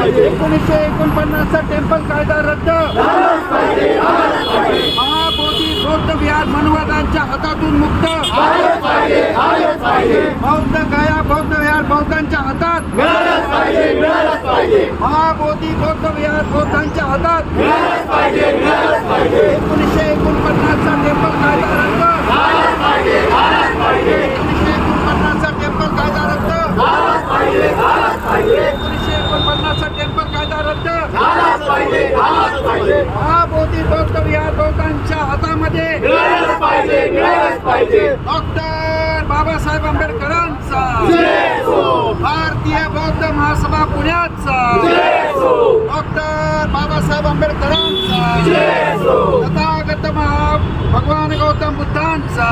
1949चा temple कायदा रद्द, महाबोधी बौद्ध विहार मनवादांच्या हातातून मुक्त, बौद्ध गया बौद्ध विहार बौद्धांच्या हातात, महाबोधी बौद्ध विहार बौद्धांच्या हातात, 1949चा टेम्पल कायदा रद्द, 1949चा टेम्पल कायदा रद्द, 1949चा टेम्पल कायदा रद्द, महाबोधी बौद्ध विहार बौद्धांच्या हातामध्ये डॉक्टर बाबासाहेब आंबेडकरांचा, भारतीय बौद्ध महासभा पुण्याचा, डॉक्टर बाबासाहेब आंबेडकरांचा, तथागत भगवान गौतम बुद्धांचा.